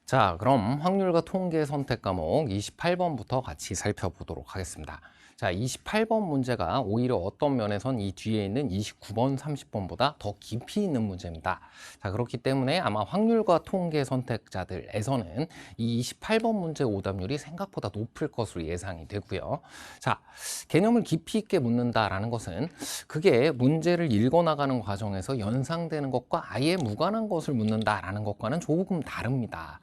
자, 그럼 확률과 통계 선택 과목 28번부터 같이 살펴보도록 하겠습니다. 자, 28번 문제가 오히려 어떤 면에선 이 뒤에 있는 29번, 30번보다 더 깊이 있는 문제입니다. 자, 그렇기 때문에 아마 확률과 통계 선택자들에서는 이 28번 문제 오답률이 생각보다 높을 것으로 예상이 되고요. 자, 개념을 깊이 있게 묻는다라는 것은 그게 문제를 읽어나가는 과정에서 연상되는 것과 아예 무관한 것을 묻는다라는 것과는 조금 다릅니다.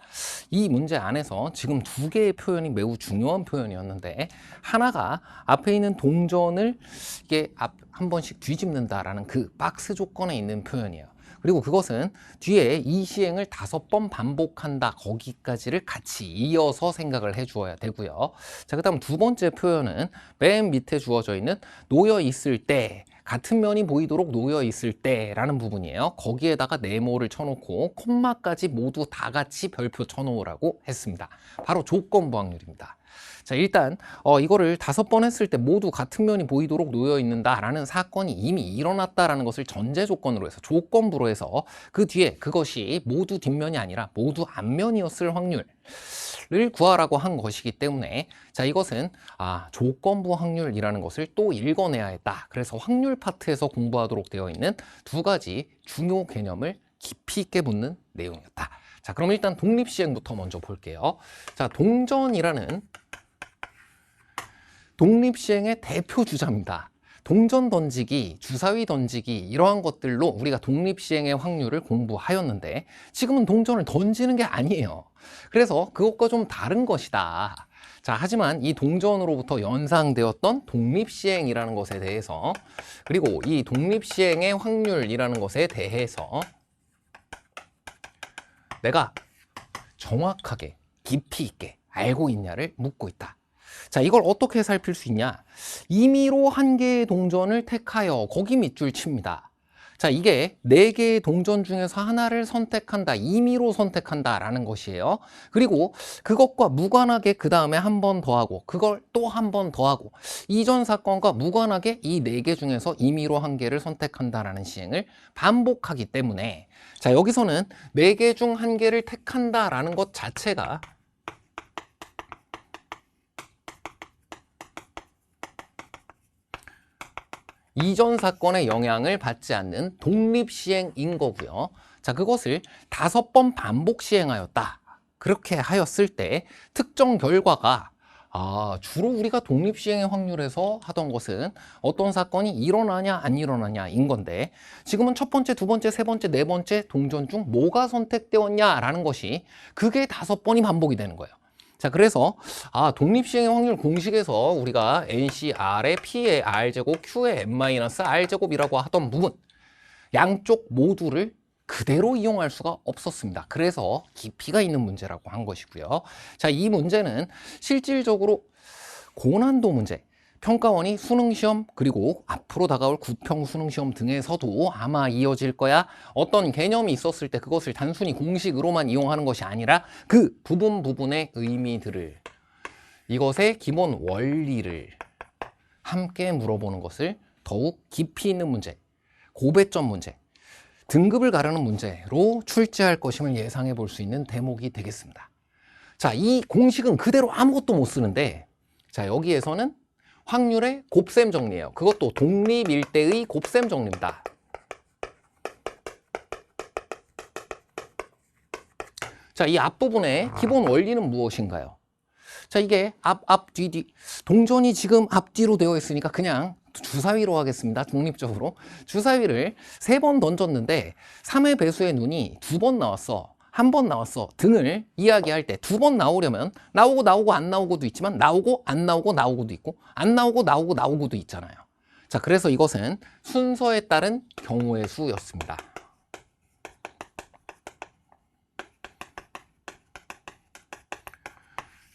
이 문제 안에서 지금 두 개의 표현이 매우 중요한 표현이었는데, 하나가 앞에 있는 동전을 이게 한 번씩 뒤집는다라는 그 박스 조건에 있는 표현이에요. 그리고 그것은 뒤에 이 시행을 5번 반복한다, 거기까지를 같이 이어서 생각을 해 주어야 되고요. 자, 그 다음 두 번째 표현은 맨 밑에 주어져 있는 놓여 있을 때, 같은 면이 보이도록 놓여 있을 때라는 부분이에요. 거기에다가 네모를 쳐놓고 콤마까지 모두 다 같이 별표 쳐놓으라고 했습니다. 바로 조건부 확률입니다. 자, 일단 이거를 5번 했을 때 모두 같은 면이 보이도록 놓여 있는다라는 사건이 이미 일어났다라는 것을 전제 조건으로 해서 조건부로 해서 그 뒤에 그것이 모두 뒷면이 아니라 모두 앞면이었을 확률을 구하라고 한 것이기 때문에, 자, 이것은 조건부 확률이라는 것을 또 읽어내야 했다. 그래서 확률 파트에서 공부하도록 되어 있는 두 가지 중요 개념을 깊이 있게 묻는 내용이었다. 자, 그럼 일단 독립시행부터 먼저 볼게요. 자, 동전이라는 독립시행의 대표 주자입니다. 동전 던지기, 주사위 던지기, 이러한 것들로 우리가 독립시행의 확률을 공부하였는데, 지금은 동전을 던지는 게 아니에요. 그래서 그것과 좀 다른 것이다. 자, 하지만 이 동전으로부터 연상되었던 독립시행이라는 것에 대해서, 그리고 이 독립시행의 확률이라는 것에 대해서 내가 정확하게 깊이 있게 알고 있냐를 묻고 있다. 자, 이걸 어떻게 살필 수 있냐? 임의로 한 개의 동전을 택하여 거기 밑줄 칩니다. 자, 이게 4개의 동전 중에서 하나를 선택한다, 임의로 선택한다라는 것이에요. 그리고 그것과 무관하게 그 다음에 한 번 더 하고, 그걸 또 한 번 더 하고, 이전 사건과 무관하게 이 4개 중에서 임의로 한 개를 선택한다라는 시행을 반복하기 때문에, 자, 여기서는 4개 중 한 개를 택한다라는 것 자체가 이전 사건의 영향을 받지 않는 독립시행인 거고요. 자, 그것을 5번 반복 시행하였다. 그렇게 하였을 때 특정 결과가 주로 우리가 독립시행의 확률에서 하던 것은 어떤 사건이 일어나냐 안 일어나냐인 건데, 지금은 첫 번째, 두 번째, 세 번째, 네 번째 동전 중 뭐가 선택되었냐라는 것이 그게 5번이 반복이 되는 거예요. 자, 그래서 독립시행의 확률 공식에서 우리가 NCR의 P의 R제곱, Q의 N-R제곱이라고 하던 부분, 양쪽 모두를 그대로 이용할 수가 없었습니다. 그래서 깊이가 있는 문제라고 한 것이고요. 자, 이 문제는 실질적으로 고난도 문제, 평가원이 수능시험 그리고 앞으로 다가올 구평 수능시험 등에서도 아마 이어질 거야. 어떤 개념이 있었을 때 그것을 단순히 공식으로만 이용하는 것이 아니라 그 부분의 의미들을, 이것의 기본 원리를 함께 물어보는 것을 더욱 깊이 있는 문제, 고배점 문제, 등급을 가르는 문제로 출제할 것임을 예상해 볼 수 있는 대목이 되겠습니다. 자, 이 공식은 그대로 아무것도 못 쓰는데, 자, 여기에서는 확률의 곱셈 정리예요. 그것도 독립일 때의 곱셈 정리입니다. 자, 이 앞부분의 기본 원리는 무엇인가요? 자, 이게 앞, 뒤. 동전이 지금 앞뒤로 되어 있으니까 그냥 주사위로 하겠습니다. 독립적으로. 주사위를 3번 던졌는데 3의 배수의 눈이 2번 나왔어. 1번 나왔어 등을 이야기할 때 2번 나오려면 나오고 안 나오고도 있지만 나오고 안 나오고 나오고도 있고 안 나오고 나오고 나오고도 있잖아요. 자, 그래서 이것은 순서에 따른 경우의 수였습니다.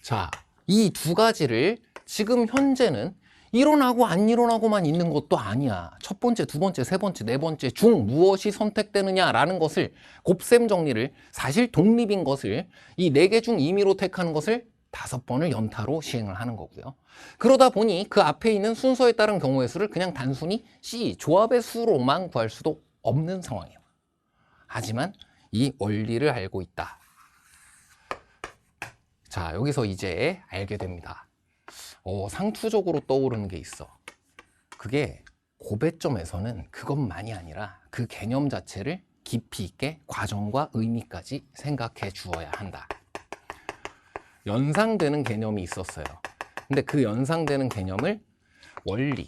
자, 이 두 가지를 지금 현재는 일어나고 안 일어나고만 있는 것도 아니야. 첫 번째, 두 번째, 세 번째, 네 번째 중 무엇이 선택되느냐라는 것을, 곱셈 정리를, 사실 독립인 것을, 이 4개 중 임의로 택하는 것을 5번을 연타로 시행을 하는 거고요. 그러다 보니 그 앞에 있는 순서에 따른 경우의 수를 그냥 단순히 C, 조합의 수로만 구할 수도 없는 상황이에요. 하지만 이 원리를 알고 있다. 자, 여기서 이제 알게 됩니다. 상투적으로 떠오르는 게 있어. 그게 고배점에서는 그것만이 아니라 그 개념 자체를 깊이 있게 과정과 의미까지 생각해 주어야 한다. 연상되는 개념이 있었어요. 근데 그 연상되는 개념을 원리,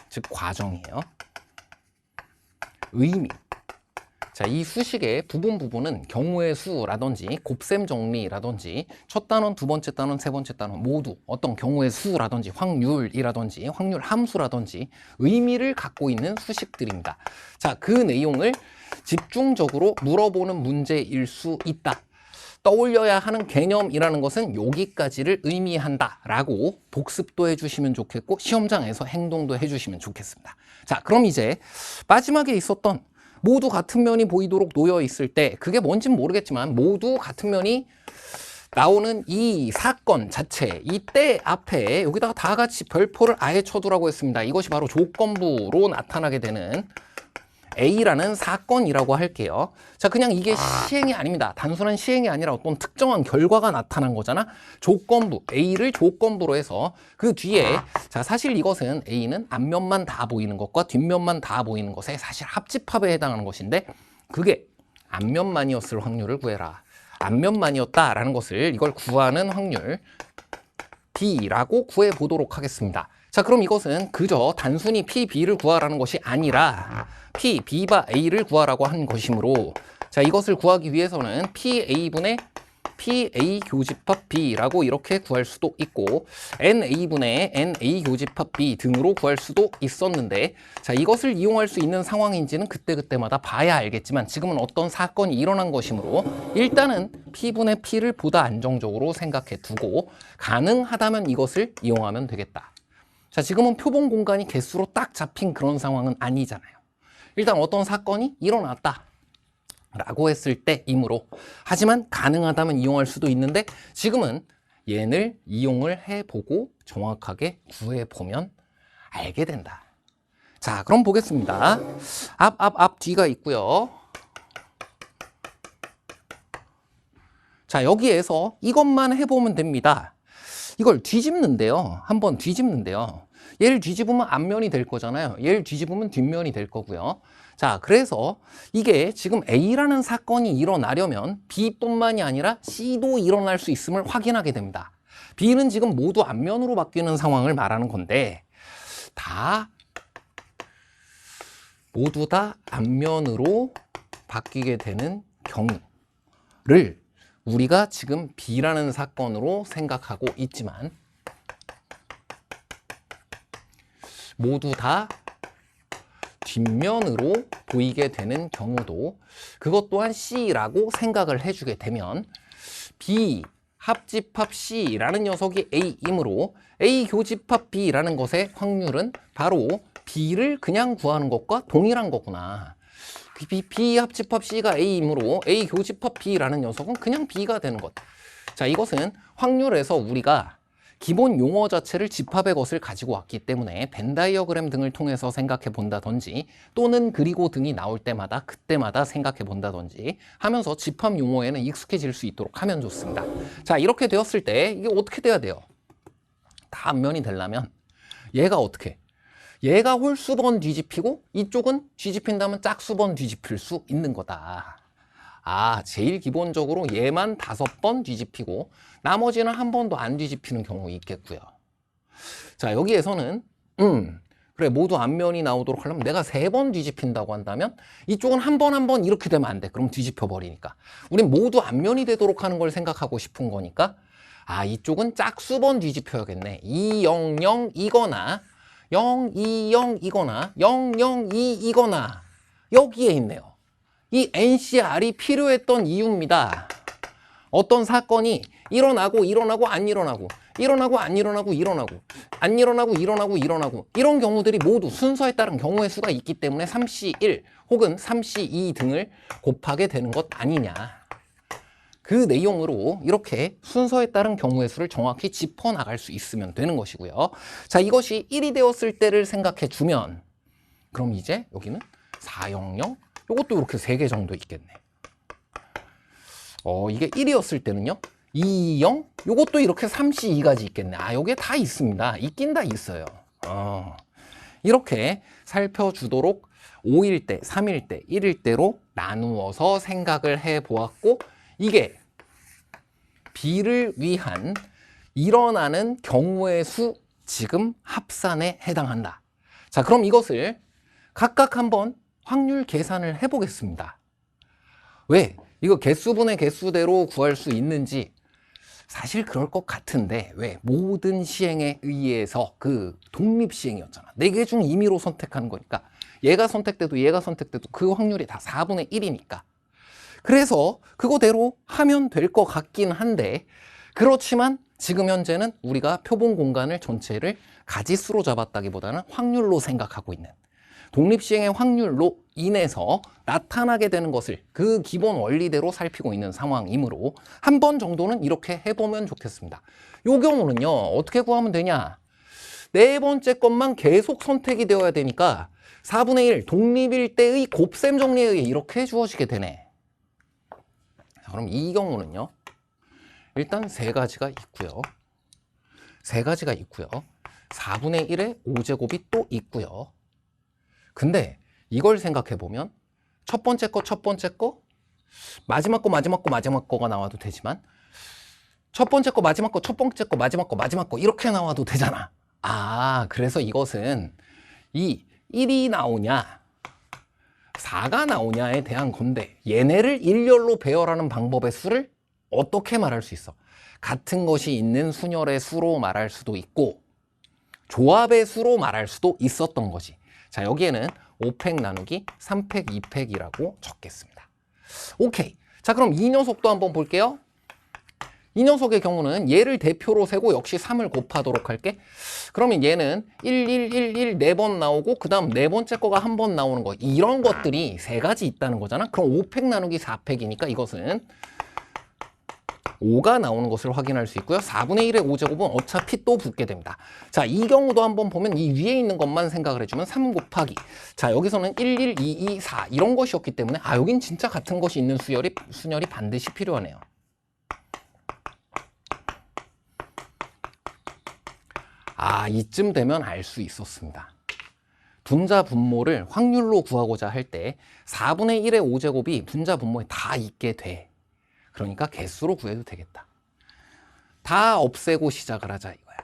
즉 과정이에요. 의미. 자, 이 수식의 부분은 경우의 수라든지 곱셈 정리라든지 첫 단원, 두 번째 단원, 세 번째 단원 모두 어떤 경우의 수라든지 확률이라든지 확률 함수라든지 의미를 갖고 있는 수식들입니다. 자, 그 내용을 집중적으로 물어보는 문제일 수 있다. 떠올려야 하는 개념이라는 것은 여기까지를 의미한다 라고 복습도 해주시면 좋겠고 시험장에서 행동도 해주시면 좋겠습니다. 자, 그럼 이제 마지막에 있었던 모두 같은 면이 보이도록 놓여 있을 때 그게 뭔진 모르겠지만 모두 같은 면이 나오는 이 사건 자체, 이때 앞에 여기다가 다 같이 별표를 아예 쳐두라고 했습니다. 이것이 바로 조건부로 나타나게 되는 A라는 사건이라고 할게요. 자, 그냥 이게 시행이 아닙니다. 단순한 시행이 아니라 어떤 특정한 결과가 나타난 거잖아. 조건부, A를 조건부로 해서 그 뒤에 자, 사실 이것은 A는 앞면만 다 보이는 것과 뒷면만 다 보이는 것의 사실 합집합에 해당하는 것인데 그게 앞면만이었을 확률을 구해라. 앞면만이었다라는 것을 이걸 구하는 확률 B라고 구해 보도록 하겠습니다. 자, 그럼 이것은 그저 단순히 P, B를 구하라는 것이 아니라 P, B바 A를 구하라고 한 것이므로 자, 이것을 구하기 위해서는 PA분의 PA 교집합 B라고 이렇게 구할 수도 있고 NA분의 NA 교집합 B 등으로 구할 수도 있었는데 자, 이것을 이용할 수 있는 상황인지는 그때그때마다 봐야 알겠지만 지금은 어떤 사건이 일어난 것이므로 일단은 P분의 P를 보다 안정적으로 생각해 두고 가능하다면 이것을 이용하면 되겠다. 자, 지금은 표본 공간이 개수로 딱 잡힌 그런 상황은 아니잖아요. 일단 어떤 사건이 일어났다 라고 했을 때이므로 하지만 가능하다면 이용할 수도 있는데 지금은 얘를 이용을 해보고 정확하게 구해보면 알게 된다. 자, 그럼 보겠습니다. 앞, 뒤가 있고요. 자, 여기에서 이것만 해보면 됩니다. 이걸 뒤집는데요. 한번 뒤집는데요. 얘를 뒤집으면 앞면이 될 거잖아요. 얘를 뒤집으면 뒷면이 될 거고요. 자, 그래서 이게 지금 A라는 사건이 일어나려면 B뿐만이 아니라 C도 일어날 수 있음을 확인하게 됩니다. B는 지금 모두 앞면으로 바뀌는 상황을 말하는 건데 모두 다 앞면으로 바뀌게 되는 경우를 우리가 지금 B라는 사건으로 생각하고 있지만 모두 다 뒷면으로 보이게 되는 경우도 그것 또한 C라고 생각을 해주게 되면 B 합집합 C라는 녀석이 A이므로 A 교집합 B라는 것의 확률은 바로 B를 그냥 구하는 것과 동일한 거구나. B 합집합 C가 A이므로 A 교집합 B라는 녀석은 그냥 B가 되는 것. 자, 이것은 확률에서 우리가 기본 용어 자체를 집합의 것을 가지고 왔기 때문에 벤 다이어그램 등을 통해서 생각해 본다든지 또는 그리고 등이 나올 때마다 그때마다 생각해 본다든지 하면서 집합 용어에는 익숙해질 수 있도록 하면 좋습니다. 자, 이렇게 되었을 때 이게 어떻게 돼야 돼요? 다 앞면이 되려면 얘가 어떻게? 얘가 홀수번 뒤집히고 이쪽은 뒤집힌다면 짝수번 뒤집힐 수 있는 거다. 아, 제일 기본적으로 얘만 5번 뒤집히고 나머지는 한 번도 안 뒤집히는 경우 있겠고요. 자, 여기에서는 그래, 모두 앞면이 나오도록 하려면 내가 3번 뒤집힌다고 한다면 이쪽은 한 번 이렇게 되면 안 돼. 그럼 뒤집혀 버리니까. 우린 모두 앞면이 되도록 하는 걸 생각하고 싶은 거니까 아, 이쪽은 짝수번 뒤집혀야겠네. 2, 0, 0 이거나 0, 2, 0 이거나 0, 0, 2 이거나 여기에 있네요. 이 NCR이 필요했던 이유입니다. 어떤 사건이 일어나고 안 일어나고 안 일어나고 안 일어나고 일어나고 이런 경우들이 모두 순서에 따른 경우의 수가 있기 때문에 3C1 혹은 3C2 등을 곱하게 되는 것 아니냐. 그 내용으로 이렇게 순서에 따른 경우의 수를 정확히 짚어나갈 수 있으면 되는 것이고요. 자, 이것이 1이 되었을 때를 생각해 주면 그럼 이제 여기는 400 이것도 이렇게 3개 정도 있겠네. 이게 1이었을 때는요. 2, 0? 요것도 이렇게 3C 2가지 있겠네. 아, 요게 다 있습니다. 있긴 다 있어요. 이렇게 살펴주도록 5일 때, 3일 때, 1일 때로 나누어서 생각을 해 보았고, 이게 B를 위한 일어나는 경우의 수 지금 합산에 해당한다. 자, 그럼 이것을 각각 한번 확률 계산을 해 보겠습니다. 왜? 이거 개수분의 개수대로 구할 수 있는지 사실 그럴 것 같은데, 왜? 모든 시행에 의해서 그 독립시행이었잖아. 4개 중 임의로 선택하는 거니까 얘가 선택돼도 얘가 선택돼도 그 확률이 다 4분의 1이니까 그래서 그거대로 하면 될 것 같긴 한데, 그렇지만 지금 현재는 우리가 표본 공간을 전체를 가지수로 잡았다기보다는 확률로 생각하고 있는, 독립시행의 확률로 인해서 나타나게 되는 것을 그 기본 원리대로 살피고 있는 상황이므로 한 번 정도는 이렇게 해보면 좋겠습니다. 이 경우는요, 어떻게 구하면 되냐? 네 번째 것만 계속 선택이 되어야 되니까 4분의 1 독립일 때의 곱셈 정리에 의해 이렇게 주어지게 되네. 자, 그럼 이 경우는요, 일단 세 가지가 있고요. 4분의 1의 5제곱이 또 있고요. 근데 이걸 생각해 보면 첫 번째 거, 마지막 거가 나와도 되지만 첫 번째 거, 마지막 거, 첫 번째 거, 마지막 거 이렇게 나와도 되잖아. 아, 그래서 이것은 이 1이 나오냐 4가 나오냐에 대한 건데, 얘네를 일렬로 배열하는 방법의 수를 어떻게 말할 수 있어? 같은 것이 있는 순열의 수로 말할 수도 있고 조합의 수로 말할 수도 있었던 거지. 자, 여기에는 5팩 나누기 3팩 2팩이라고 적겠습니다. 오케이. 자, 그럼 이 녀석도 한번 볼게요. 이 녀석의 경우는 얘를 대표로 세고 역시 3을 곱하도록 할게. 그러면 얘는 1, 1, 1, 1 4번 나오고 그 다음 네 번째 거가 한 번 나오는 거. 이런 것들이 세 가지 있다는 거잖아. 그럼 5팩 나누기 4팩이니까 이것은 5가 나오는 것을 확인할 수 있고요. 4분의 1의 5제곱은 어차피 또 붙게 됩니다. 자, 이 경우도 한번 보면 이 위에 있는 것만 생각을 해주면 3 곱하기. 자, 여기서는 1, 1, 2, 2, 4 이런 것이었기 때문에 아, 여긴 진짜 같은 것이 있는 순열이 반드시 필요하네요. 아, 이쯤 되면 알 수 있었습니다. 분자 분모를 확률로 구하고자 할 때 4분의 1의 5제곱이 분자 분모에 다 있게 돼. 그러니까 개수로 구해도 되겠다. 다 없애고 시작을 하자 이거야.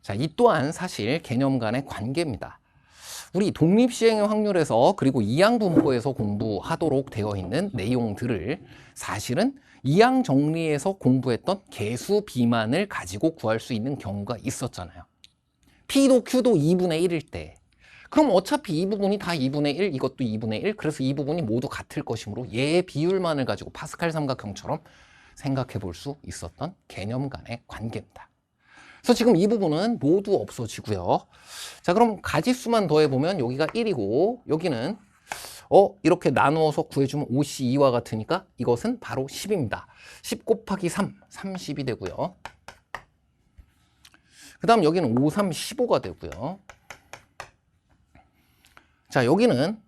자, 이 또한 사실 개념 간의 관계입니다. 우리 독립시행의 확률에서 그리고 이항분포에서 공부하도록 되어 있는 내용들을 사실은 이항 정리에서 공부했던 개수 비만을 가지고 구할 수 있는 경우가 있었잖아요. P도 Q도 2분의 1일 때, 그럼 어차피 이 부분이 다 2분의 1, 이것도 2분의 1, 그래서 이 부분이 모두 같을 것이므로 얘의 비율만을 가지고 파스칼 삼각형처럼 생각해 볼 수 있었던 개념 간의 관계입니다. 그래서 지금 이 부분은 모두 없어지고요. 자, 그럼 가지수만 더해보면 여기가 1이고 여기는 이렇게 나누어서 구해주면 5C 2와 같으니까 이것은 바로 10입니다. 10 곱하기 3, 30이 되고요. 그 다음 여기는 5, 3, 15가 되고요. 자, 여기는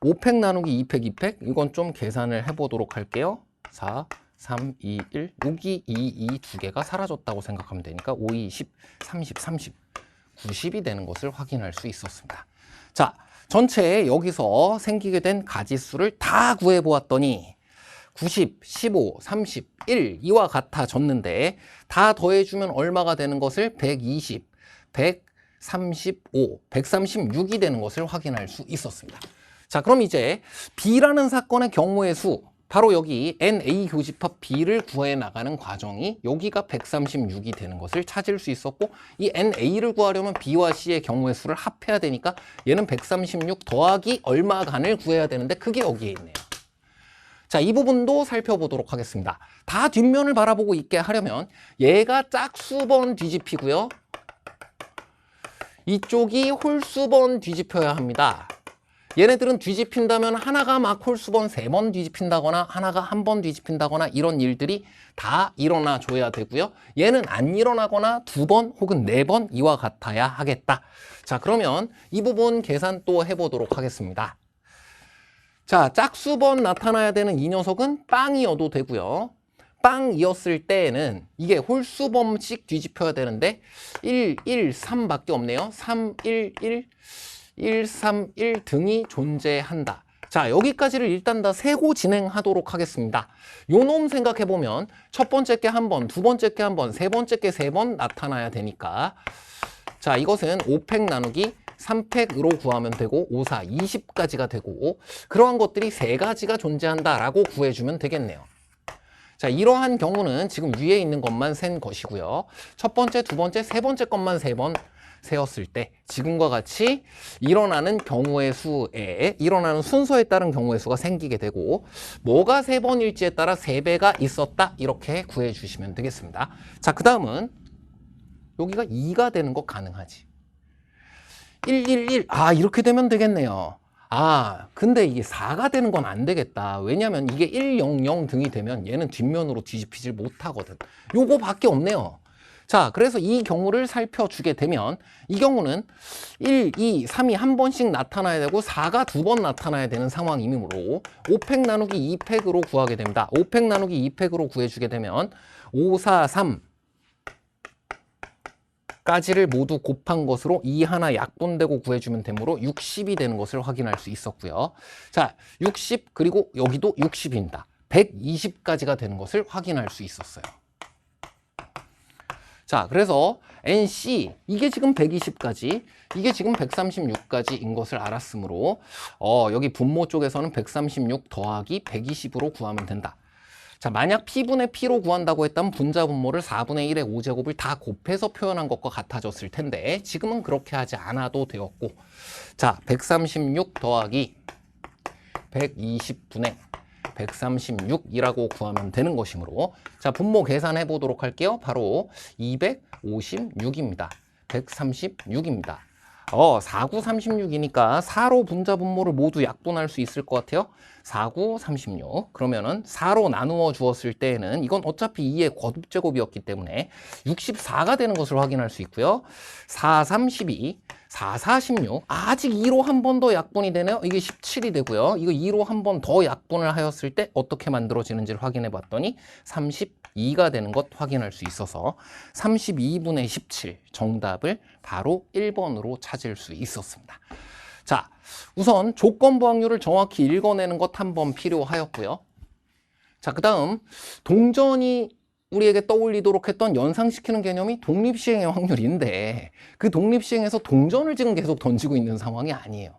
5팩 나누기 2팩, 2팩. 이건 좀 계산을 해보도록 할게요. 4, 3, 2, 1. 여기 2, 2 두 개가 사라졌다고 생각하면 되니까 5, 2, 10, 30, 30. 90이 되는 것을 확인할 수 있었습니다. 자, 전체 여기서 생기게 된 가지수를 다 구해보았더니 90, 15, 30, 1 이와 같아졌는데 다 더해주면 얼마가 되는 것을 120, 135, 136이 되는 것을 확인할 수 있었습니다. 자, 그럼 이제 B라는 사건의 경우의 수, 바로 여기 NA 교집합 B를 구해 나가는 과정이 여기가 136이 되는 것을 찾을 수 있었고, 이 NA를 구하려면 B와 C의 경우의 수를 합해야 되니까 얘는 136 더하기 얼마간을 구해야 되는데 그게 여기에 있네요. 자, 이 부분도 살펴보도록 하겠습니다. 다 뒷면을 바라보고 있게 하려면 얘가 짝수번 뒤집히고요. 이쪽이 홀수번 뒤집혀야 합니다. 얘네들은 뒤집힌다면 하나가 막 홀수번 3번 뒤집힌다거나 하나가 한 번 뒤집힌다거나 이런 일들이 다 일어나 줘야 되고요. 얘는 안 일어나거나 2번 혹은 4번 이와 같아야 하겠다. 자, 그러면 이 부분 계산 또 해보도록 하겠습니다. 자, 짝수번 나타나야 되는 이 녀석은 빵이어도 되고요. 빵이었을 때에는 이게 홀수범씩 뒤집혀야 되는데 1, 1, 3밖에 없네요. 3, 1, 1, 1, 3, 1 등이 존재한다. 자, 여기까지를 일단 다 세고 진행하도록 하겠습니다. 요 놈 생각해보면 첫 번째 게 한 번, 두 번째 게 한 번, 세 번째 게 세 번 나타나야 되니까 자, 이것은 5팩 나누기 3팩으로 구하면 되고 5, 4, 20까지가 되고 그러한 것들이 세 가지가 존재한다라고 구해주면 되겠네요. 자, 이러한 경우는 지금 위에 있는 것만 센 것이고요. 첫 번째, 두 번째, 세 번째 것만 세 번 세었을 때 지금과 같이 일어나는 경우의 수에 일어나는 순서에 따른 경우의 수가 생기게 되고 뭐가 세 번일지에 따라 세 배가 있었다 이렇게 구해주시면 되겠습니다. 자, 그 다음은 여기가 2가 되는 거 가능하지. 111, 아 이렇게 되면 되겠네요. 아 근데 이게 4가 되는 건 안 되겠다. 왜냐면 이게 100 등이 되면 얘는 뒷면으로 뒤집히질 못하거든. 요거밖에 없네요. 자, 그래서 이 경우를 살펴주게 되면 이 경우는 1, 2, 3이 한 번씩 나타나야 되고 4가 두 번 나타나야 되는 상황이므로 5팩 나누기 2팩으로 구하게 됩니다. 5팩 나누기 2팩으로 구해주게 되면 5, 4, 3 까지를 모두 곱한 것으로 2 하나 약분되고 구해주면 되므로 60이 되는 것을 확인할 수 있었고요. 자, 60 그리고 여기도 60입니다. 120까지가 되는 것을 확인할 수 있었어요. 자, 그래서 NC 이게 지금 120까지 이게 지금 136까지인 것을 알았으므로 여기 분모 쪽에서는 136 더하기 120으로 구하면 된다. 자, 만약 P분의 P로 구한다고 했다면 분자 분모를 4분의 1의 5제곱을 다 곱해서 표현한 것과 같아졌을 텐데 지금은 그렇게 하지 않아도 되었고 자, 136 더하기 120분의 136이라고 구하면 되는 것이므로 자, 분모 계산해 보도록 할게요. 바로 256입니다. 136입니다. 4, 9, 36이니까 4로 분자 분모를 모두 약분할 수 있을 것 같아요. 4, 9, 36. 그러면은 4로 나누어 주었을 때에는 이건 어차피 2의 거듭제곱이었기 때문에 64가 되는 것을 확인할 수 있고요. 4, 32, 4, 46. 아직 2로 한 번 더 약분이 되네요. 이게 17이 되고요. 이거 2로 한 번 더 약분을 하였을 때 어떻게 만들어지는지를 확인해 봤더니 32가 되는 것 확인할 수 있어서 32분의 17 정답을 바로 1번으로 찾을 수 있었습니다. 자, 우선 조건부 확률을 정확히 읽어내는 것 한번 필요하였고요. 자, 그 다음 동전이 우리에게 떠올리도록 했던 연상시키는 개념이 독립시행의 확률인데 그 독립시행에서 동전을 지금 계속 던지고 있는 상황이 아니에요.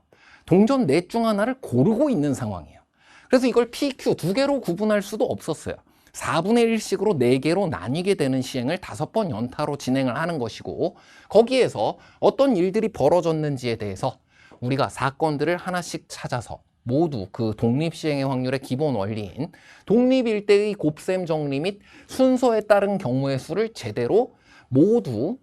동전 넷 중 하나를 고르고 있는 상황이에요. 그래서 이걸 PQ 두 개로 구분할 수도 없었어요. 4분의 1씩으로 4개로 나뉘게 되는 시행을 5번 연타로 진행을 하는 것이고 거기에서 어떤 일들이 벌어졌는지에 대해서 우리가 사건들을 하나씩 찾아서 모두 그 독립시행의 확률의 기본 원리인 독립일 때의 곱셈 정리 및 순서에 따른 경우의 수를 제대로 모두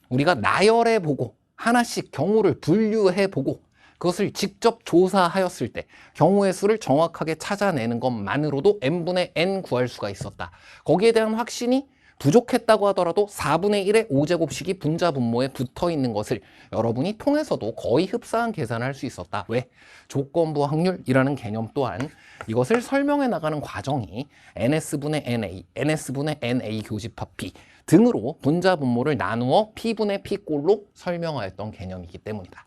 우리가 나열해보고 하나씩 경우를 분류해보고 그것을 직접 조사하였을 때 경우의 수를 정확하게 찾아내는 것만으로도 n분의 n 구할 수가 있었다. 거기에 대한 확신이 부족했다고 하더라도 4분의 1의 5제곱식이 분자 분모에 붙어 있는 것을 여러분이 통해서도 거의 흡사한 계산을 할 수 있었다. 왜? 조건부 확률이라는 개념 또한 이것을 설명해 나가는 과정이 ns분의 na, ns분의 na 교집합 p 등으로 분자 분모를 나누어 p분의 p꼴로 설명하였던 개념이기 때문이다.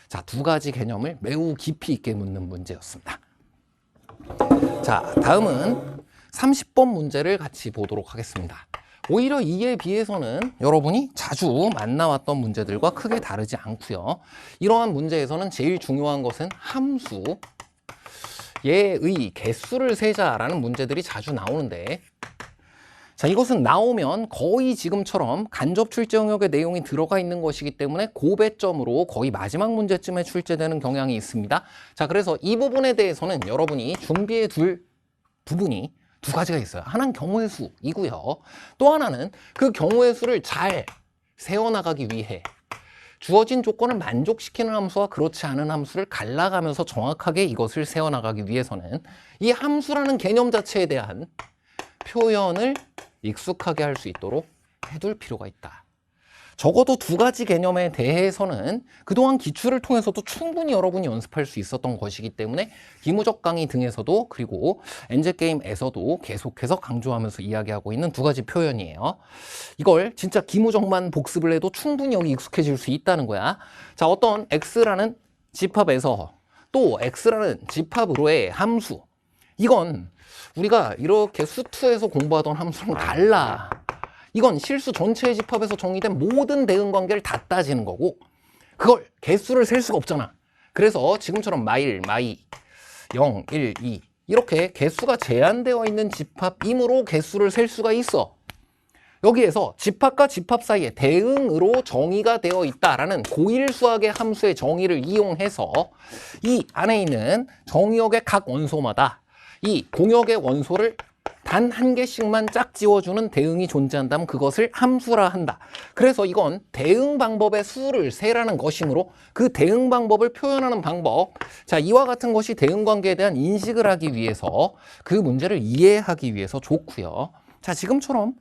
자, 두 가지 개념을 매우 깊이 있게 묻는 문제였습니다. 자, 다음은 30번 문제를 같이 보도록 하겠습니다. 오히려 이에 비해서는 여러분이 자주 만나왔던 문제들과 크게 다르지 않고요. 이러한 문제에서는 제일 중요한 것은 함수, 얘의 개수를 세자라는 문제들이 자주 나오는데 자, 이것은 나오면 거의 지금처럼 간접 출제 영역의 내용이 들어가 있는 것이기 때문에 고배점으로 거의 마지막 문제쯤에 출제되는 경향이 있습니다. 자, 그래서 이 부분에 대해서는 여러분이 준비해 둘 부분이 두 가지가 있어요. 하나는 경우의 수이고요. 또 하나는 그 경우의 수를 잘 세워나가기 위해 주어진 조건을 만족시키는 함수와 그렇지 않은 함수를 갈라가면서 정확하게 이것을 세워나가기 위해서는 이 함수라는 개념 자체에 대한 표현을 익숙하게 할 수 있도록 해둘 필요가 있다. 적어도 두 가지 개념에 대해서는 그동안 기출을 통해서도 충분히 여러분이 연습할 수 있었던 것이기 때문에 기무적 강의 등에서도 그리고 엔젤게임에서도 계속해서 강조하면서 이야기하고 있는 두 가지 표현이에요. 이걸 진짜 기무적만 복습을 해도 충분히 여기 익숙해질 수 있다는 거야. 자, 어떤 x라는 집합에서 또 x라는 집합으로의 함수, 이건 우리가 이렇게 수투에서 공부하던 함수랑 달라. 이건 실수 전체의 집합에서 정의된 모든 대응관계를 다 따지는 거고, 그걸 개수를 셀 수가 없잖아. 그래서 지금처럼 마일, 마이, 0, 1, 2 이렇게 개수가 제한되어 있는 집합이므로 개수를 셀 수가 있어. 여기에서 집합과 집합 사이에 대응으로 정의가 되어 있다라는 고일수학의 함수의 정의를 이용해서 이 안에 있는 정의역의 각 원소마다 이 공역의 원소를 단 한 개씩만 짝 지워주는 대응이 존재한다면 그것을 함수라 한다. 그래서 이건 대응 방법의 수를 세라는 것이므로 그 대응 방법을 표현하는 방법, 자, 이와 같은 것이 대응 관계에 대한 인식을 하기 위해서 그 문제를 이해하기 위해서 좋고요. 자, 지금처럼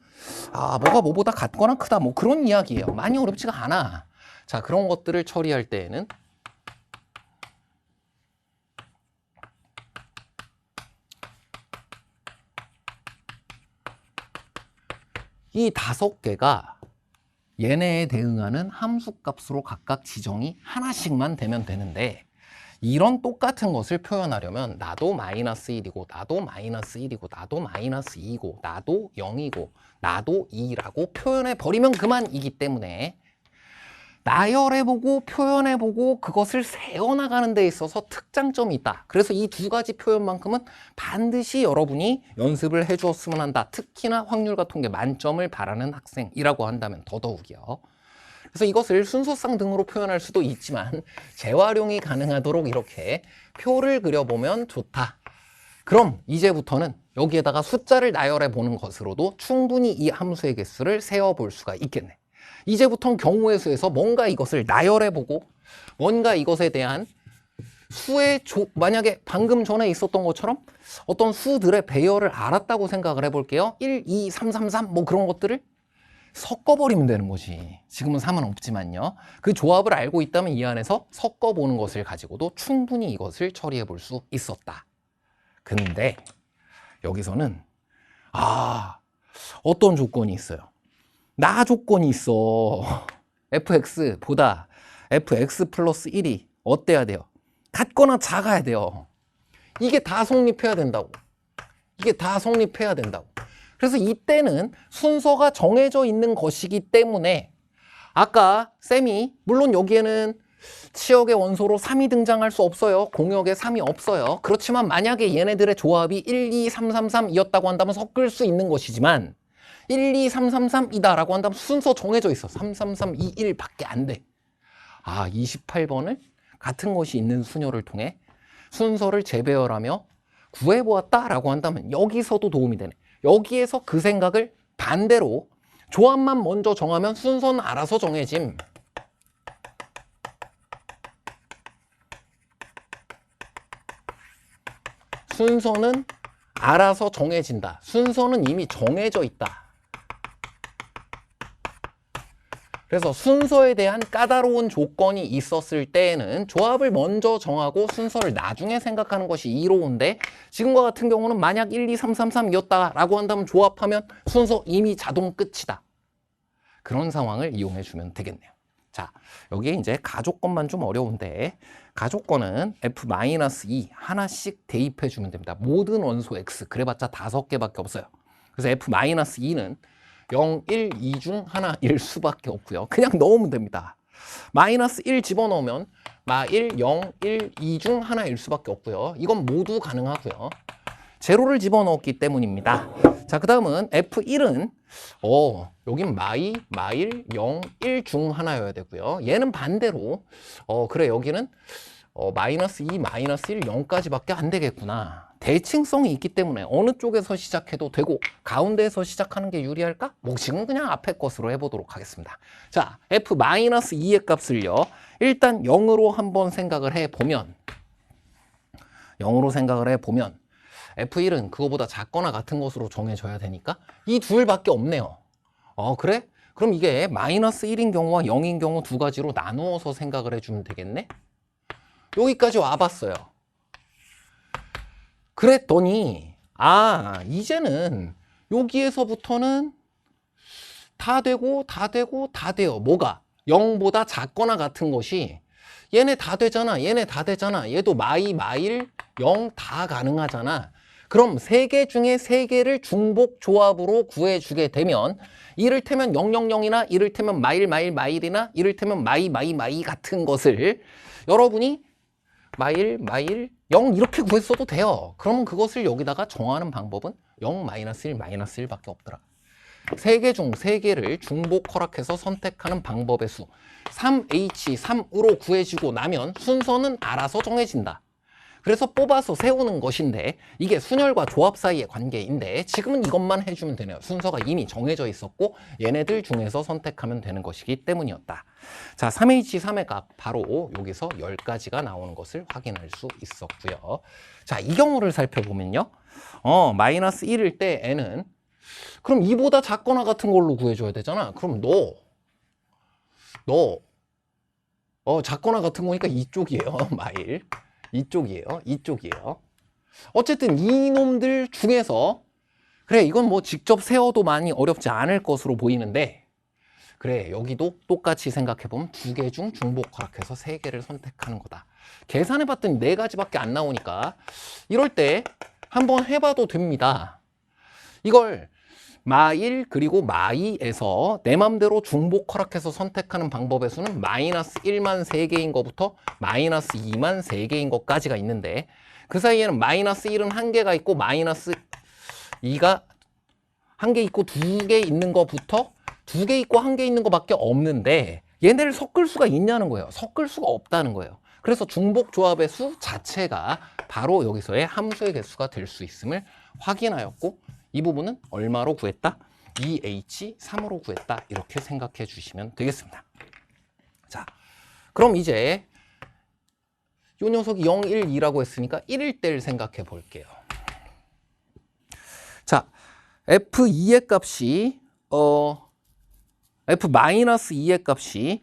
뭐가 뭐보다 같거나 크다 뭐 그런 이야기예요. 많이 어렵지가 않아. 자, 그런 것들을 처리할 때에는 이 5개가 얘네에 대응하는 함수값으로 각각 지정이 하나씩만 되면 되는데, 이런 똑같은 것을 표현하려면 나도 마이너스 1이고 나도 마이너스 1이고 나도 마이너스 2이고 나도 0이고 나도 2라고 표현해 버리면 그만이기 때문에 나열해보고 표현해보고 그것을 세어나가는 데 있어서 특장점이 있다. 그래서 이 두 가지 표현만큼은 반드시 여러분이 연습을 해주었으면 한다. 특히나 확률과 통계 만점을 바라는 학생이라고 한다면 더더욱이요. 그래서 이것을 순서상 등으로 표현할 수도 있지만 재활용이 가능하도록 이렇게 표를 그려보면 좋다. 그럼 이제부터는 여기에다가 숫자를 나열해 보는 것으로도 충분히 이 함수의 개수를 세어볼 수가 있겠네. 이제부터는 경우의 수에서 뭔가 이것을 나열해보고 뭔가 이것에 대한 수의 만약에 방금 전에 있었던 것처럼 어떤 수들의 배열을 알았다고 생각을 해볼게요. 1, 2, 3, 3, 3 뭐 그런 것들을 섞어버리면 되는 거지. 지금은 3은 없지만요. 그 조합을 알고 있다면 이 안에서 섞어보는 것을 가지고도 충분히 이것을 처리해 볼 수 있었다. 근데 여기서는 어떤 조건이 있어요. 나 조건이 있어. fx보다 fx 플러스 1이 어때야 돼요? 같거나 작아야 돼요. 이게 다 성립해야 된다고. 이게 다 성립해야 된다고. 그래서 이때는 순서가 정해져 있는 것이기 때문에 아까 쌤이 물론 여기에는 치역의 원소로 3이 등장할 수 없어요. 공역에 3이 없어요. 그렇지만 만약에 얘네들의 조합이 1, 2, 3, 3, 3이었다고 한다면 섞을 수 있는 것이지만 1, 2, 3, 3, 3이다 라고 한다면 순서 정해져 있어. 3, 3, 3, 2, 1 밖에 안 돼. 28번을 같은 것이 있는 수녀를 통해 순서를 재배열하며 구해보았다 라고 한다면 여기서도 도움이 되네. 여기에서 그 생각을 반대로 조합만 먼저 정하면 순서는 알아서 정해짐. 순서는 알아서 정해진다. 순서는 이미 정해져 있다. 그래서 순서에 대한 까다로운 조건이 있었을 때에는 조합을 먼저 정하고 순서를 나중에 생각하는 것이 이로운데 지금과 같은 경우는 만약 1, 2, 3, 3, 3이었다라고 한다면 조합하면 순서 이미 자동 끝이다. 그런 상황을 이용해 주면 되겠네요. 자, 여기에 이제 가족건만 좀 어려운데 가족건은 f-2 하나씩 대입해 주면 됩니다. 모든 원소 x 그래봤자 5개밖에 없어요. 그래서 f-2는 0, 1, 2 중 하나일 수밖에 없고요. 그냥 넣으면 됩니다. 마이너스 1 집어넣으면 마1, 0, 1, 2 중 하나일 수밖에 없고요. 이건 모두 가능하고요. 제로를 집어넣었기 때문입니다. 자, 그 다음은 F1은 여긴 마일, 0, 1 중 하나여야 되고요. 얘는 반대로 그래 여기는 마이너스 2, 마이너스 1, 0까지밖에 안 되겠구나. 대칭성이 있기 때문에 어느 쪽에서 시작해도 되고 가운데에서 시작하는 게 유리할까? 뭐 지금 그냥 앞에 것으로 해보도록 하겠습니다. 자, f-2의 값을요. 일단 0으로 한번 생각을 해보면 F1은 그거보다 작거나 같은 것으로 정해져야 되니까 이 둘밖에 없네요. 그래? 그럼 이게 마이너스 1인 경우와 0인 경우 두 가지로 나누어서 생각을 해주면 되겠네? 여기까지 와봤어요. 그랬더니 이제는 여기에서부터는 다 되고 다 되고 다 돼요. 뭐가? 0보다 작거나 같은 것이 얘네 다 되잖아. 얘네 다 되잖아. 얘도 마일 0 다 가능하잖아. 그럼 3개 중에 3개를 중복 조합으로 구해주게 되면 이를테면 000이나 이를테면 마일이나 이를테면 마이 같은 것을 여러분이 마일 0 이렇게 구했어도 돼요. 그러면 그것을 여기다가 정하는 방법은 0, -1, -1밖에 없더라. 3개 중 3개를 중복 허락해서 선택하는 방법의 수 3H3으로 구해지고 나면 순서는 알아서 정해진다. 그래서 뽑아서 세우는 것인데 이게 순열과 조합 사이의 관계인데 지금은 이것만 해주면 되네요. 순서가 이미 정해져 있었고 얘네들 중에서 선택하면 되는 것이기 때문이었다. 자, 3H3의 값 바로 여기서 10가지가 나오는 것을 확인할 수 있었고요. 자, 이 경우를 살펴보면요. 마이너스 1일 때 n은 그럼 2보다 작거나 같은 걸로 구해줘야 되잖아. 그럼 작거나 같은 거니까 이쪽이에요. 마일. 이쪽이에요. 어쨌든 이놈들 중에서 그래 이건 뭐 직접 세워도 많이 어렵지 않을 것으로 보이는데 그래 여기도 똑같이 생각해보면 2개 중 중복 허락해서 3개를 선택하는 거다. 계산해봤더니 4가지밖에 안 나오니까 이럴 때 한번 해봐도 됩니다. 이걸 마1 그리고 마2에서 내 맘대로 중복 허락해서 선택하는 방법의 수는 마이너스 1만 3개인 것부터 마이너스 2만 3개인 것까지가 있는데 그 사이에는 마이너스 1은 1개가 있고 마이너스 2가 1개 있고 2개 있는 것부터 2개 있고 1개 있는 것밖에 없는데 얘네를 섞을 수가 있냐는 거예요. 섞을 수가 없다는 거예요. 그래서 중복 조합의 수 자체가 바로 여기서의 함수의 개수가 될 수 있음을 확인하였고 이 부분은 얼마로 구했다? 2H3으로 구했다. 이렇게 생각해 주시면 되겠습니다. 자, 그럼 이제 이 녀석이 0, 1, 2라고 했으니까 1일 때를 생각해 볼게요. 자, F2의 값이 F-2의 값이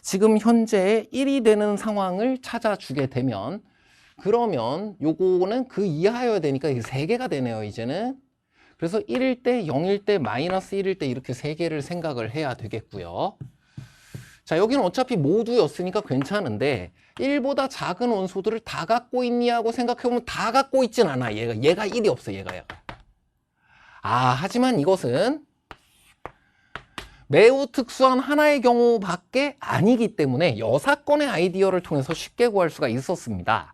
지금 현재 1이 되는 상황을 찾아주게 되면 그러면 요거는 그 이하여야 되니까 이게 3개가 되네요, 이제는. 그래서 1일 때, 0일 때, 마이너스 1일 때 이렇게 3개를 생각을 해야 되겠고요. 자, 여기는 어차피 모두였으니까 괜찮은데 1보다 작은 원소들을 다 갖고 있니 하고 생각해보면 다 갖고 있진 않아. 얘가 1이 없어, 얘가. 하지만 이것은 매우 특수한 하나의 경우밖에 아니기 때문에 여사건의 아이디어를 통해서 쉽게 구할 수가 있었습니다.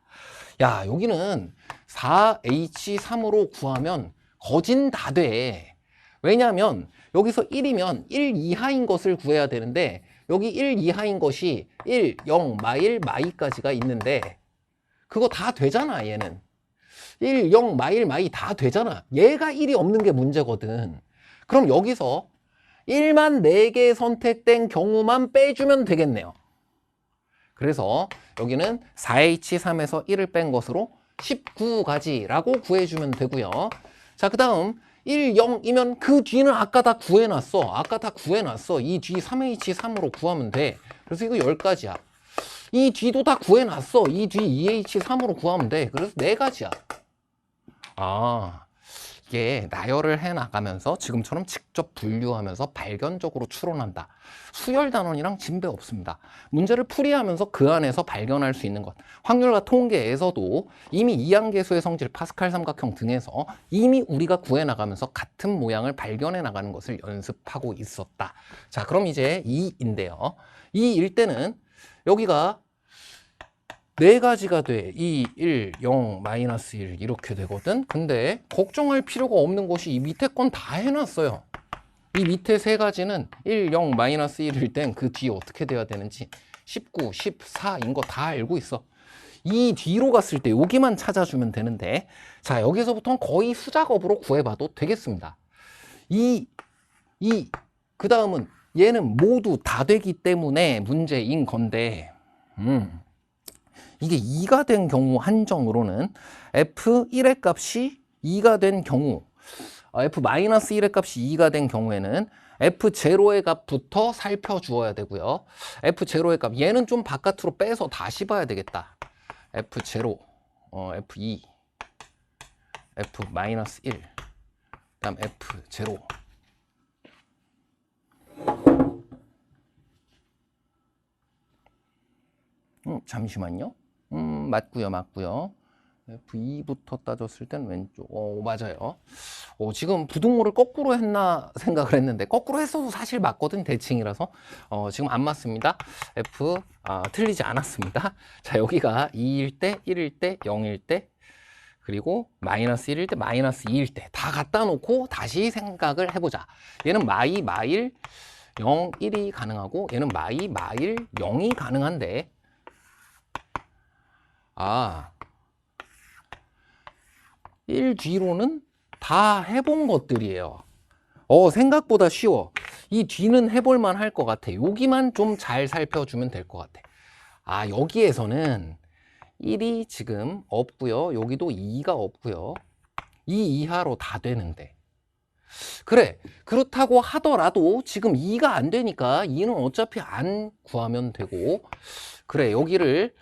야, 여기는 4H3으로 구하면 거진 다 돼. 왜냐하면 여기서 1이면 1 이하인 것을 구해야 되는데 여기 1 이하인 것이 1, 0, 마이까지가 있는데 그거 다 되잖아, 얘는. 1, 0, 마이 다 되잖아. 얘가 1이 없는 게 문제거든. 그럼 여기서 1만 4개 선택된 경우만 빼주면 되겠네요. 그래서 여기는 4H3에서 1을 뺀 것으로 19가지라고 구해주면 되고요. 자, 그 다음 1, 0이면 그 뒤는 아까 다 구해놨어. 이 뒤 3H3으로 구하면 돼. 그래서 이거 10가지야. 이 뒤도 다 구해놨어. 이 뒤 2H3으로 구하면 돼. 그래서 4가지야. 이게 나열을 해나가면서 지금처럼 직접 분류하면서 발견적으로 추론한다. 수열 단원이랑 진배 없습니다. 문제를 풀이하면서 그 안에서 발견할 수 있는 것. 확률과 통계에서도 이미 이항계수의 성질, 파스칼 삼각형 등에서 이미 우리가 구해나가면서 같은 모양을 발견해 나가는 것을 연습하고 있었다. 자, 그럼 이제 2인데요. 2일 때는 여기가 4가지가 돼. 2, 1, 0, 마이너스 1 이렇게 되거든. 근데 걱정할 필요가 없는 것이 이 밑에 건 다 해놨어요. 이 밑에 3가지는 1, 0, 마이너스 1일 땐 그 뒤에 어떻게 돼야 되는지 19, 14인 거 다 알고 있어. 이 뒤로 갔을 때 여기만 찾아주면 되는데 자, 여기서부터는 거의 수작업으로 구해봐도 되겠습니다. 그 다음은 얘는 모두 다 되기 때문에 문제인 건데 이게 2가 된 경우 한정으로는 F1의 값이 2가 된 경우 F-1의 값이 2가 된 경우에는 F0의 값부터 살펴주어야 되고요. F0의 값, 얘는 좀 바깥으로 빼서 다시 봐야 되겠다. F0, F2, F-1, 그다음 F0. 잠시만요. 맞고요. F2부터 따졌을 땐 왼쪽. 맞아요. 지금 부등호를 거꾸로 했나 생각을 했는데 거꾸로 했어도 사실 맞거든, 대칭이라서. 지금 안 맞습니다. 틀리지 않았습니다. 자, 여기가 2일 때, 1일 때, 0일 때, 그리고 마이너스 1일 때, 마이너스 2일 때 다 갖다 놓고 다시 생각을 해보자. 얘는 마일 0, 1이 가능하고 얘는 마일 0이 가능한데, 아, 1 뒤로는 다 해본 것들이에요. 생각보다 쉬워. 이 뒤는 해볼만 할 것 같아. 여기만 좀 잘 살펴주면 될 것 같아. 여기에서는 1이 지금 없고요. 여기도 2가 없고요. 2 이하로 다 되는데. 그래, 그렇다고 하더라도 지금 2가 안 되니까 2는 어차피 안 구하면 되고, 그래, 여기를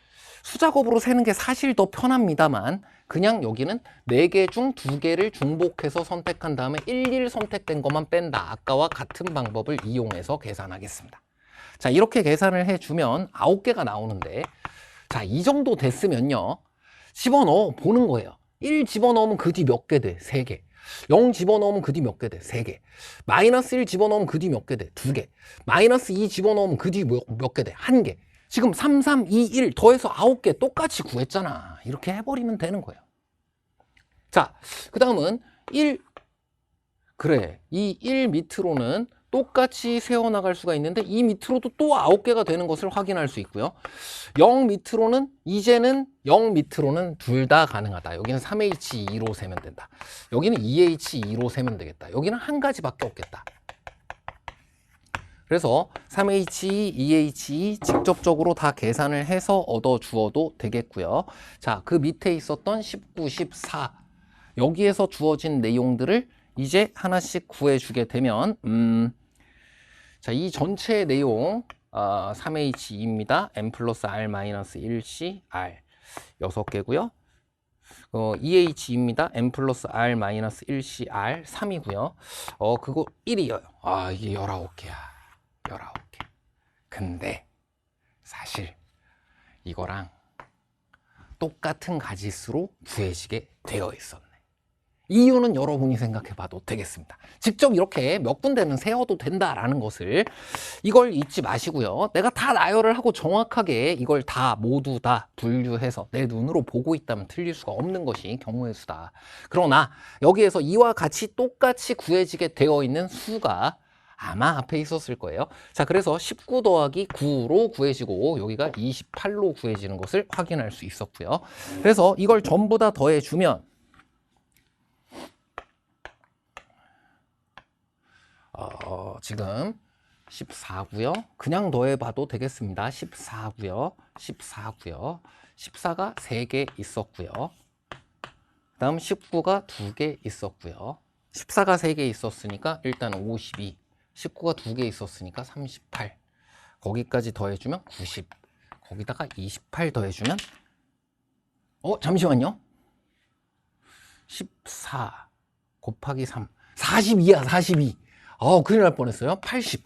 수작업으로 세는 게 사실 더 편합니다만 그냥 여기는 4개 중 2개를 중복해서 선택한 다음에 1 선택된 것만 뺀다. 아까와 같은 방법을 이용해서 계산하겠습니다. 자, 이렇게 계산을 해주면 9개가 나오는데, 자, 이 정도 됐으면요, 집어넣어 보는 거예요. 1 집어넣으면 그 뒤 몇 개 돼? 3개. 0 집어넣으면 그 뒤 몇 개 돼? 3개. 마이너스 1 집어넣으면 그 뒤 몇 개 돼? 2개. 마이너스 2 집어넣으면 그 뒤 몇 개 돼? 1개. 지금 3, 3, 2, 1 더해서 9개 똑같이 구했잖아. 이렇게 해버리면 되는 거예요. 자, 그 다음은 1, 그래, 이 1 밑으로는 똑같이 세워나갈 수가 있는데 이 밑으로도 또 9개가 되는 것을 확인할 수 있고요. 0 밑으로는, 이제는 0 밑으로는 둘 다 가능하다. 여기는 3H2로 세면 된다. 여기는 2H2로 세면 되겠다. 여기는 한 가지밖에 없겠다. 그래서 3H2, 2H2 직접적으로 다 계산을 해서 얻어 주어도 되겠고요. 자, 그 밑에 있었던 19, 14 여기에서 주어진 내용들을 이제 하나씩 구해주게 되면 자, 이 전체 내용 3H2입니다. M 플러스 R 마이너스 1C R 6개고요. 2H입니다. M 플러스 R 마이너스 1C R 3이고요. 그거 1이에요. 이게 19개야. 19개. 근데 사실 이거랑 똑같은 가짓수로 구해지게 되어 있었네. 이유는 여러분이 생각해 봐도 되겠습니다. 직접 이렇게 몇 군데는 세워도 된다라는 것을, 이걸 잊지 마시고요. 내가 다 나열을 하고 정확하게 이걸 다 모두 다 분류해서 내 눈으로 보고 있다면 틀릴 수가 없는 것이 경우의 수다. 그러나 여기에서 이와 같이 똑같이 구해지게 되어 있는 수가 아마 앞에 있었을 거예요. 자, 그래서 19 더하기 9로 구해지고 여기가 28로 구해지는 것을 확인할 수 있었고요. 그래서 이걸 전부 다 더해주면 지금 14고요. 그냥 더해봐도 되겠습니다. 14고요. 14고요. 14가 3개 있었고요. 그 다음 19가 2개 있었고요. 14가 3개 있었으니까 일단 52. 19가 2개 있었으니까 38. 거기까지 더해주면 90. 거기다가 28 더해주면 잠시만요. 14 곱하기 3. 42야, 42. 큰일 날 뻔했어요. 80.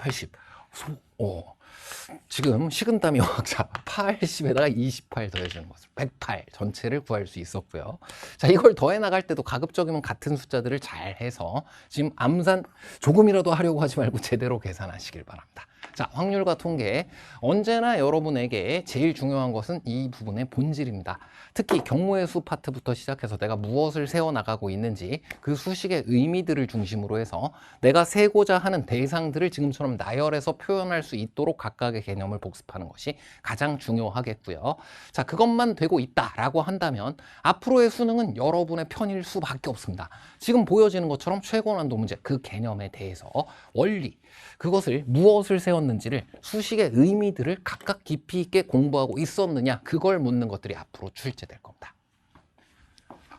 지금 식은땀이 확 차. 80에다가 28 더해주는 것을 108 전체를 구할 수 있었고요. 자, 이걸 더해 나갈 때도 가급적이면 같은 숫자들을 잘 해서 지금 암산 조금이라도 하려고 하지 말고 제대로 계산하시길 바랍니다. 자, 확률과 통계, 언제나 여러분에게 제일 중요한 것은 이 부분의 본질입니다. 특히 경우의 수 파트부터 시작해서 내가 무엇을 세워나가고 있는지 그 수식의 의미들을 중심으로 해서 내가 세고자 하는 대상들을 지금처럼 나열해서 표현할 수 있도록 각각의 개념을 복습하는 것이 가장 중요하겠고요. 자, 그것만 되고 있다라고 한다면 앞으로의 수능은 여러분의 편일 수밖에 없습니다. 지금 보여지는 것처럼 최고난도 문제, 그 개념에 대해서 원리, 그것을 무엇을 세웠는지를, 수식의 의미들을 각각 깊이 있게 공부하고 있었느냐, 그걸 묻는 것들이 앞으로 출제될 겁니다.